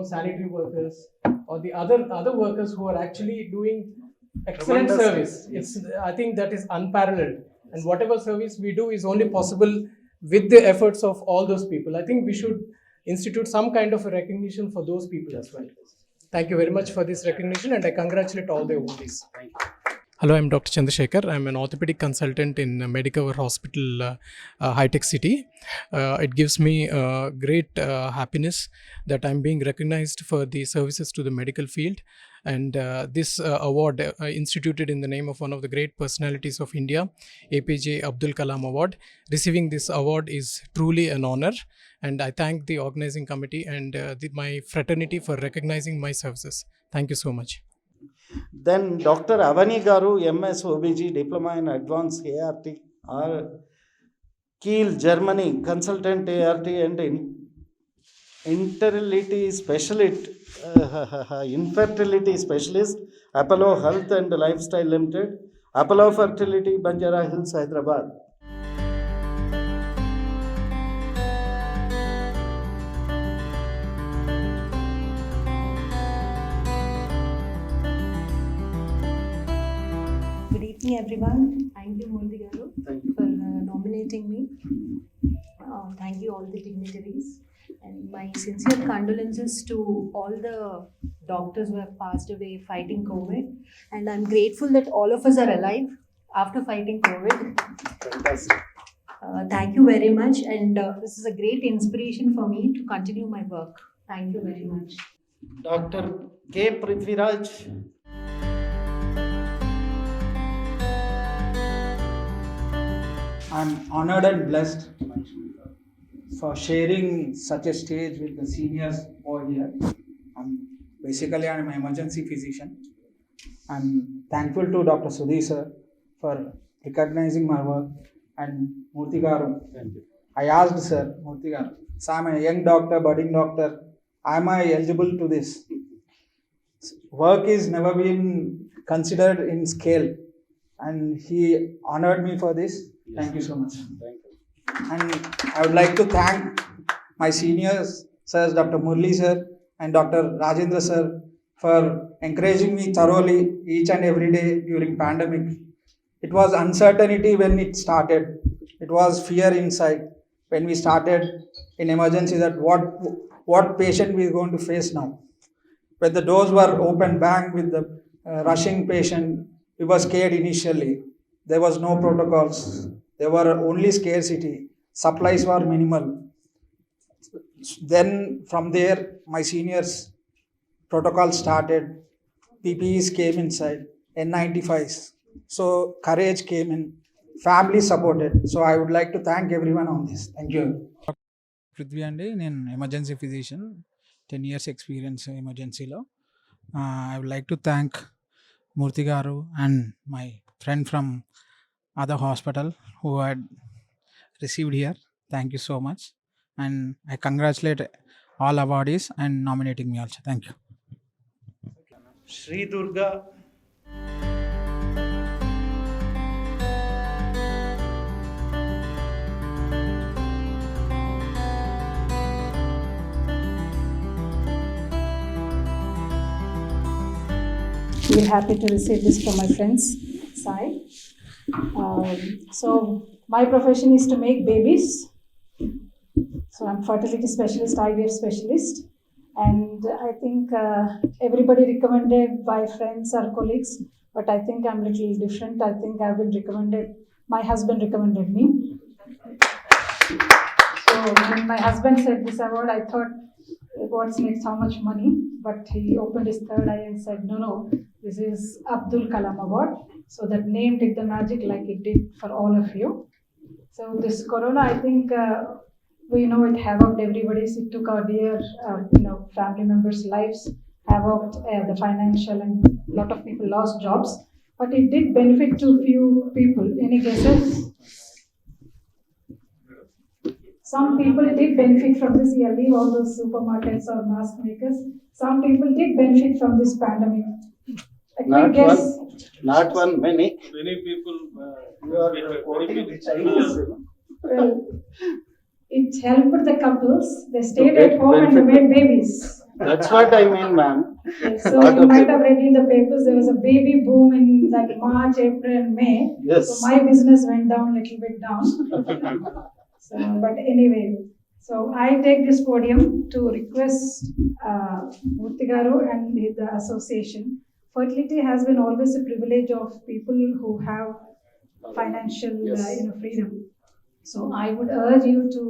sanitary workers or the other workers who are actually doing excellent service. I think that is unparalleled. And whatever service we do is only possible with the efforts of all those people. I think we should institute some kind of a recognition for those people as well. Thank you very much for this recognition, and I congratulate all the awardees. Hello, I'm Dr. Chandrasekhar. I'm an orthopedic consultant in Medicover Hospital, High Tech City. It gives me great happiness that I'm being recognized for the services to the medical field. And this award, instituted in the name of one of the great personalities of India, APJ Abdul Kalam Award. Receiving this award is truly an honor. And I thank the organizing committee and my fraternity for recognizing my services. Thank you so much. Then Dr. Avani Garu, MS OBG, Diploma in Advanced ART, Kiel, Germany, Consultant ART and Infertility Specialist, Apollo Health and Lifestyle Limited, Apollo Fertility, Banjara Hills, Hyderabad. Good evening, everyone. Thank you, Murthy Garu, for nominating me. Thank you, all the dignitaries. And my sincere condolences to all the doctors who have passed away fighting COVID. And I'm grateful that all of us are alive after fighting COVID. Fantastic. Thank you very much. And this is a great inspiration for me to continue my work. Thank you very much. Dr. K. Prithviraj. I'm honored and blessed for sharing such a stage with the seniors over here. I'm an emergency physician. I'm thankful to Dr. Sudhi sir for recognizing my work, and Murthy Garu. I asked sir, Murthy Garu, so I'm a young doctor, budding doctor. Am I eligible to this? Work is never been considered in scale, and he honored me for this. Thank you so much. Thank you. And I would like to thank my seniors, sirs, Dr. Murli sir and Dr. Rajendra sir, for encouraging me thoroughly each and every day during pandemic. It was uncertainty when it started. It was fear inside when we started in emergency that what patient we are going to face now. When the doors were open, bang, with the rushing patient, we were scared initially. There was no protocols. There were only scarcity. Supplies were minimal. Then from there, my seniors' protocol started. PPEs came inside, N95s. So courage came in. Family supported. So I would like to thank everyone on this. Thank you. Prithvi andi, నేను emergency physician, 10 years experience emergency lo. I would like to thank Murthy Garu and my friend from other hospital who had received here. Thank you so much, and I congratulate all awardees and nominating me also. Thank you. Sri Durga. We're happy to receive this from my friends. Sai. So my profession is to make babies. So I'm fertility specialist, IVF specialist, and I think everybody recommended by friends or colleagues, but I think I'm a little different. I think I've been recommended. My husband recommended me. So when my husband said this award, I thought, what's next? How much money? But he opened his third eye and said, no, this is Abdul Kalam Award. So that name did the magic like it did for all of you. So this corona, I think we know it havocked everybody's. It took our dear, family members' lives, havocked the financial, and a lot of people lost jobs. But it did benefit to few people. Any guesses? Some people did benefit from this. Yeah, leave all those supermarkets or mask makers. Some people did benefit from this pandemic. Not one, many. Many people. You are quoting the Chinese. Well, it helped the couples. They stayed at home and they made babies. That's what I mean, ma'am. So you might have read in the papers there was a baby boom in that March, April, and May. Yes. So my business went down a little bit down. So, but anyway, so I take this podium to request Murthy Garu and the association. Fertility has been always a privilege of people who have financial freedom. So I would urge you to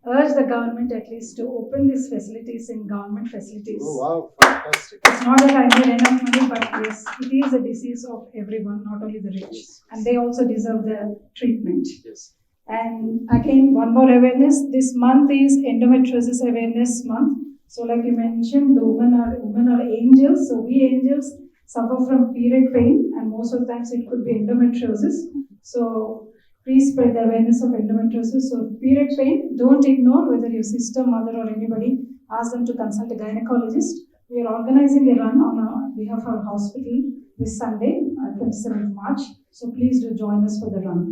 urge the government at least to open these facilities in government facilities. Oh, wow, fantastic. It's not that I made enough money, but yes, it is a disease of everyone, not only the rich. And they also deserve the treatment. Yes. And again, one more awareness. This month is Endometriosis Awareness Month. So like you mentioned, the women are angels. So we angels suffer from period pain, and most of the times it could be endometriosis. So please spread the awareness of endometriosis. So period pain, don't ignore whether your sister, mother, or anybody. Ask them to consult a gynecologist. We are organizing a run on behalf of our hospital this Sunday, 27th March. So please do join us for the run.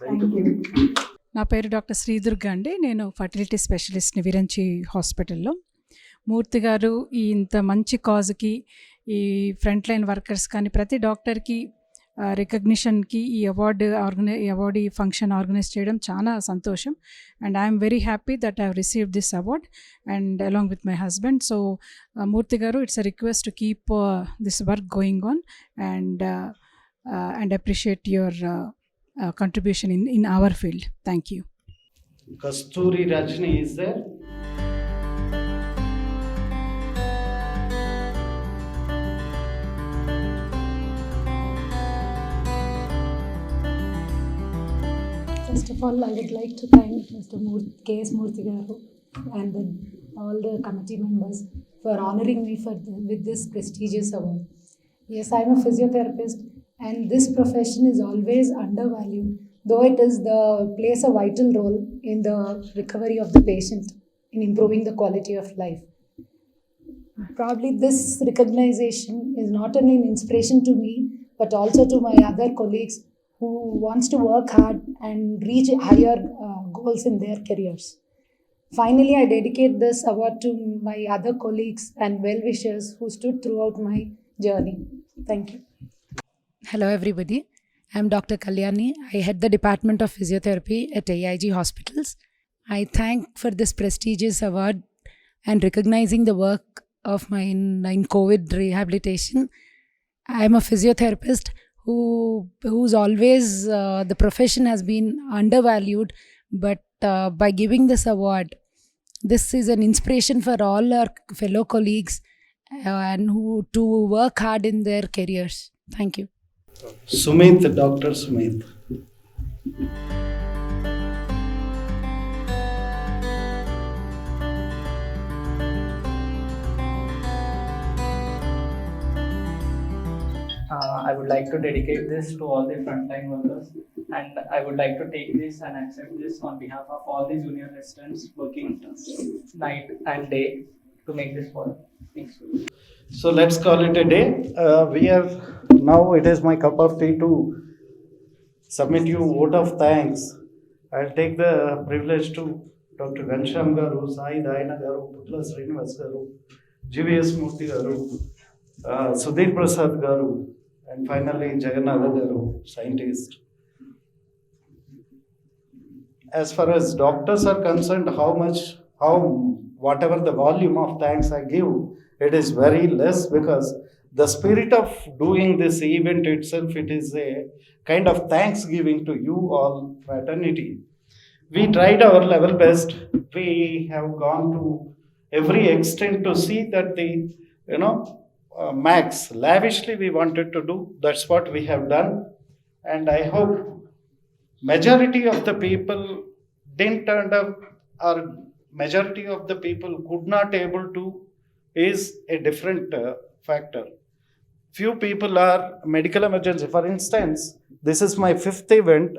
Thank you. నా పేరు doctor Sri Durga అండి. నేను fertility స్పెషలిస్ట్ని Virinchi హాస్పిటల్లో. మూర్తి గారు ఈ ఇంత మంచి కాజ్కి, ఈ ఫ్రంట్ లైన్ వర్కర్స్ కానీ ప్రతి డాక్టర్కి రికగ్నిషన్కి ఈ అవార్డు ఈ ఫంక్షన్ ఆర్గనైజ్ చేయడం చాలా సంతోషం. And I'm very happy that I have received this award and along with my husband. So Murthy గారు, it's a request to keep this work going on and appreciate your contribution in our field. Thank you. Kasturi Rajni is there? First of all, I would like to thank Mr. K.S. Murthy Garu and all the committee members for honoring me with this prestigious award. Yes, I am a physiotherapist, and this profession is always undervalued, though it plays a vital role in the recovery of the patient, in improving the quality of life. Probably this recognition is not only an inspiration to me, but also to my other colleagues who wants to work hard and reach higher goals in their careers. Finally, I dedicate this award to my other colleagues and well-wishers who stood throughout my journey. Thank you. Hello everybody, I am Dr. Kalyani. I head the Department of Physiotherapy at AIG Hospitals. I thank for this prestigious award and recognizing the work of my in COVID rehabilitation. I am a physiotherapist who's always, the profession has been undervalued, but by giving this award, this is an inspiration for all our fellow colleagues and who to work hard in their careers. Thank you. Sumit, Dr. Sumit. I would like to dedicate this to all the frontline workers, and I would like to take this and accept this on behalf of all the junior residents working night and day to make this possible. Thanks. So let's call it a day. Now it is my cup of tea to submit you vote of thanks. I'll take the privilege to Dr. Ghanshyam Garu, Sai Dayana Garu, Putla Srinivas Garu, GVS Murthy Garu, Sudhir Prasad Garu, and finally Jagannatha Garu, scientist. As far as doctors are concerned, whatever the volume of thanks I give, it is very less, because the spirit of doing this event itself, it is a kind of thanksgiving to you all, fraternity. We tried our level best. We have gone to every extent to see that the, max, lavishly we wanted to do. That's what we have done. And I hope majority of the people didn't turn up, or majority of the people could not able to, is a different factor. Few people are medical emergency. For instance, this is my 5th event.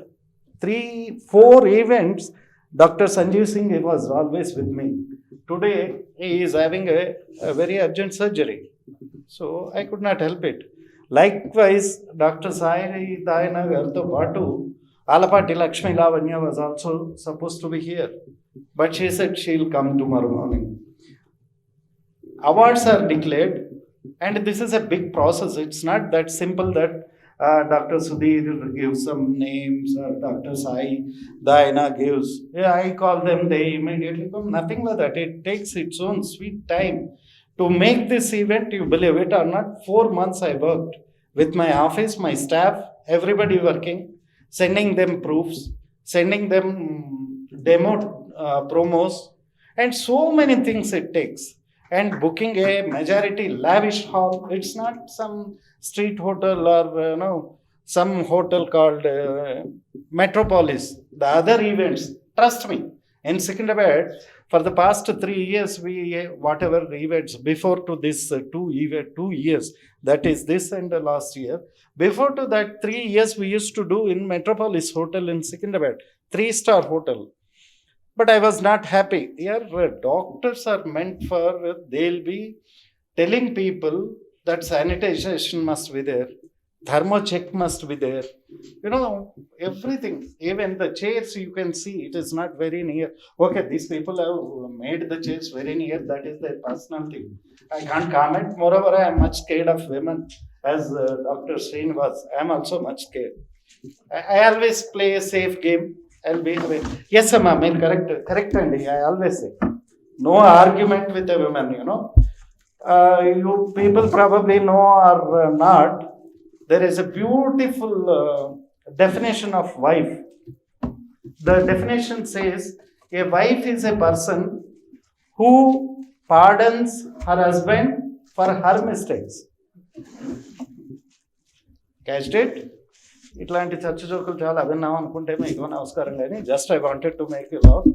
3-4 events, Dr. Sanjeev Singh was always with me. Today, he is having a very urgent surgery. So, I could not help it. Likewise, Dr. Sai Dayana Gartho Patu, Alapati Lakshmi Lavanya was also supposed to be here. But she said she'll come tomorrow morning. Awards are declared, and this is a big process. It's not that simple that Dr. Sudhir gives some names, or Dr. Sai Dayana gives. I call them, they immediately come. Nothing like that. It takes its own sweet time. To make this event, you believe it or not, 4 months I worked with my office, my staff, everybody working, sending them proofs, sending them demo promos, and so many things it takes. And booking a majority lavish hall. It's not some street hotel or some hotel called Metropolis. The other events, trust me, in Secunderabad, for the past 3 years, whatever events before to this 2 years, that is this and the last year. Before to that 3 years, we used to do in Metropolis Hotel in Secunderabad, 3-star hotel. But I was not happy. Here, doctors are meant for, they'll be telling people that sanitization must be there, thermo check must be there, everything. Even the chairs, you can see, it is not very near. Okay, these people have made the chairs very near, that is their personal thing. I can't comment. Moreover, I am much scared of women, as Dr. Sreen was. I am also much scared. I always play a safe game. I'll be away. Yes, ma'am, correct, Andy. I always say, no argument with a woman, you people probably know or not, there is a beautiful definition of wife. The definition says, a wife is a person who pardons her husband for her mistakes. Catched it? ఇట్లాంటి చర్చ జోకులు చాలా విన్నాం అనుకుంటే మీకు నమస్కారం, కానీ just I wanted to make you love.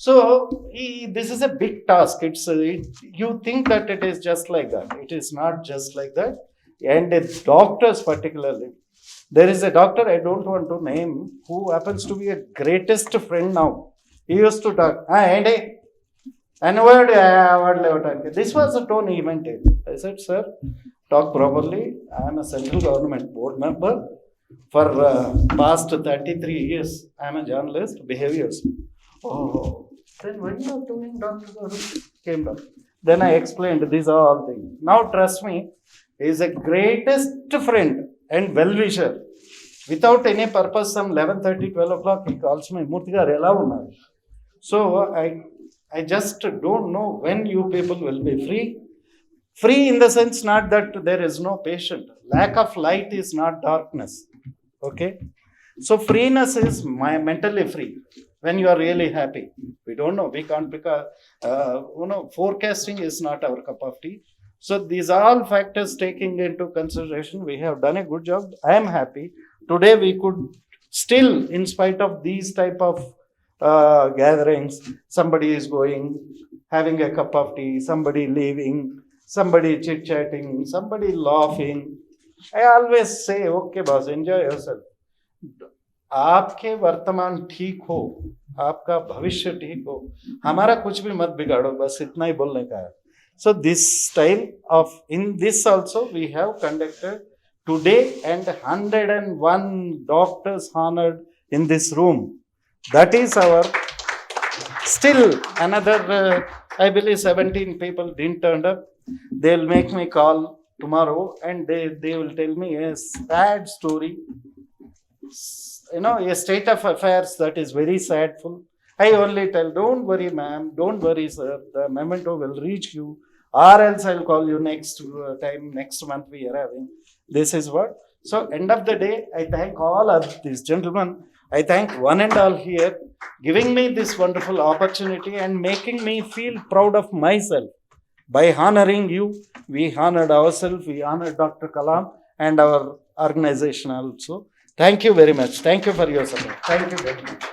So this is a big task. You think that it is just like that. It is not just like that. And doctors particularly, there is a doctor, I don't want to name, who happens to be a greatest friend now. He used to talk, Andy, award level. This was the tone he maintained. I said, sir, talk properly. I am a central government board member. For past 33 years, I am a journalist, behaviors. Oh, then when you are doing Dr. Garu came down. Then I explained these are all things. Now trust me, he is a greatest friend and well-wisher. Without any purpose, some 11:30, 12 o'clock, he calls me, Murthy garu ela unnaru? So I just don't know when you people will be free. Free in the sense not that there is no patient. Lack of light is not darkness. Okay? So freeness is mentally free. When you are really happy. We don't know. We can't, because forecasting is not our cup of tea. So these are all factors taking into consideration. We have done a good job. I am happy. Today we could still, in spite of these type of gatherings, somebody is going, having a cup of tea, somebody leaving, somebody chit-chatting, somebody laughing. I always say, okay boss, enjoy yourself. आपके वर्तमान ठीक हो, आपका भविष्य ठीक हो, हमारा कुछ भी मत बिगाड़ो, बस इतना ही बोलने का है. So this style of, in this also we have conducted today, and 101 doctors honored in this room. That is our, still another, I believe 17 people didn't turn up. They'll make me call tomorrow and they will tell me a sad story, a state of affairs that is very sadful. I only tell, don't worry, ma'am, don't worry, sir, the memento will reach you, or else I'll call you next time, next month we are having. This is what. So, end of the day, I thank all of these gentlemen. I thank one and all here, giving me this wonderful opportunity and making me feel proud of myself. By honoring you, we honored ourselves, we honored Dr. Kalam and our organization also. Thank you very much. Thank you for your support. Thank you very much.